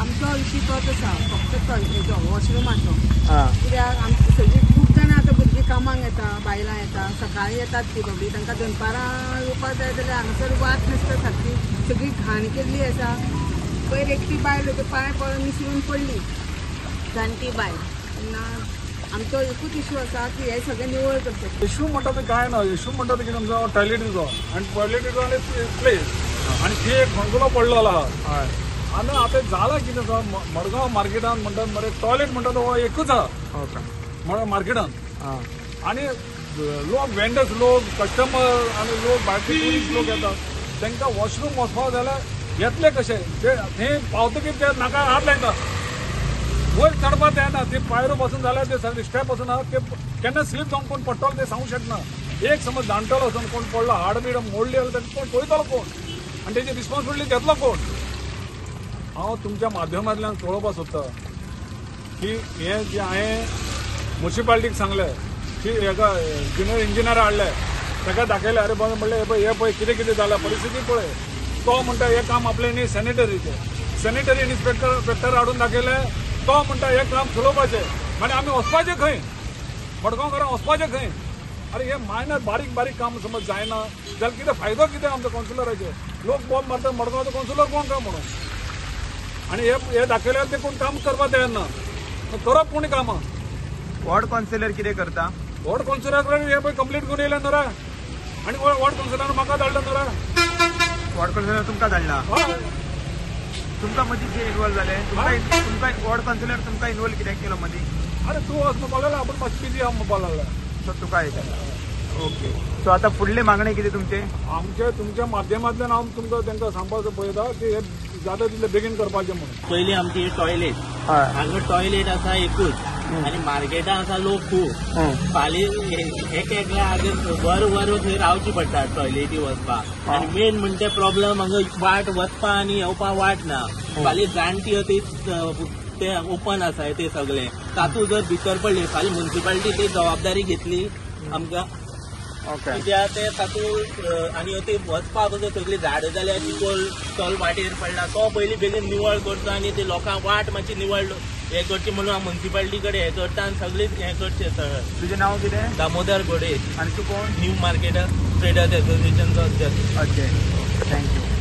आमचो इशू तोच आसा फक्त टॉयलेटचो वॉशरुमाचो कित्याक आमची सगळीं खूब जाणां आतां भुरगीं कामाक येता बायलां येता सकाळीं येतात ती बाबडी तांकां दनपारां येवपाक जाय जाल्यार हांगासर वाट नासता सारकी सगळी घाण केल्ली आसा पयर एकटी बायल पांय पळोवन निसरून पडली जाणटी बायल तेन्ना आमचो एकूच इशू आसा की हे सगळें निवळ करचें. इशू म्हणटा ते काय ना इशू म्हणटा ते कितें आमचो टॉयलेटीचो आनी टॉयलेटीचो आनी प्लेस आनी ती एक खंयचो पडलेलो आहा आनी आतां जाला कितें आसा मडगांव मार्केटान म्हणटात मरे टॉयलेट म्हणटा तो एकूच आहा मडगांव मार्केटान आनी लोक वेंडर्स लोक कस्टमर आनी लोक भायरचे ट्युरिस्ट लोक येतात तांकां वॉशरूम वचपाक जाल्यार येतले कशे ते थंय पावतकीर ते नाका हात लायता वयर चडपाक जायना ते पायरो बसून जाल्यार ते सगळे स्टेप बसून आहा ते केन्ना स्लीप जावन कोण पडटलो ते सांगूंक शकना एक समज जाणटलो वचून कोण पडलो हाड बीड मोडली जाल्यार कोण पळयतलो कोण आनी तेजी रिस्पॉन्सिबिलिटी घेतलो कोण. हांव तुमच्या माध्यमांतल्यान कळोवपाक सोदता की हे जे हांवें म्युनिसिपालिटीक सांगलें की हेका ज्युनियर इंजिनियर हाडले ताका दाखयलें अरे बाबा म्हणलें हे पळय कितें कितें जालां परिस्थिती पळय तो म्हणटा हें काम आपलें न्ही सॅनिटरी इन्स्पेक्टर हाडून दाखयलें तो म्हणटा हें काम चलोवपाचें आनी आमी वचपाचें खंय मडगांवकारांक वचपाचें खंय. अरे हे मायनर बारीक काम समज जायना जाल्यार कितें फायदो कितें आमच्या कौन्सिलराचे लोक बॉम्ब मारता मडगांवचो कौन्सिलर कोण काय म्हणून आनी हे दाखयल्यार ते कोण काम करपाक तयार ना करप कोणी कामां. वॉर्ड कौन्सिलर कितें करता वॉर्ड कौन्सिलराक हे पळय कंप्लीट घेवन येयलें न्हू रे आनी वॉर्ड कौन्सिलरान म्हाका धाडलें न्हू रे. वॉर्ड कौन्सिलर तुमकां धाडला तुमकां मदीं जे इन्वॉल्व जाले तुमकां वॉर्ड कौन्सिलर तुमकां इन्वॉल्व कित्याक केलो मदीं. अरे तूं वच म्हणपाक लागला आपूण मातशी बिजी आहा म्हणपाक लागला सो तुका येता ओके. सो आतां फुडले मागणे कितें तुमचे आमचे तुमच्या माध्यमांतल्यान हांव तुमकां तांकां सांगपाचो पळयता की हे जाता तितले बेगीन करपाचें म्हणून. पयलीं आमची टॉयलेट हांगा टॉयलेट आसा एकूच आनी मार्केटां आसा लोक खूब फाल्यां एकल्या वर थंय रावची पडटा टॉयलेटी वचपाक आनी मेन म्हणजे प्रॉब्लम हांगा वाट वचपा आनी येवपा वाट ना फाल्यां जाणटी ते ओपन आसा ते सगळे तातूंत जर भितर पडले फाल्यां म्युनिसिपालिटी ती जबाबदारी घेतली आमकां कित्याक ते तातूंत आनी ते वचपाक सगळी झाडां जाल्यार चिकोल चल वाटेर पडला तो पयलीं बेगीन निवळ करचो आनी ते लोकांक वाट मातशी निवळ हे करची म्हणून हांव म्युनिसिपालिटी कडेन हे करता आनी सगळीं हे करचें. तुजें नांव कितें दामोदर घोडे आनी तूं कोण न्यू मार्केटर ट्रेडर्स एसोसिएशनचो अध्यक्ष. Okay thank you.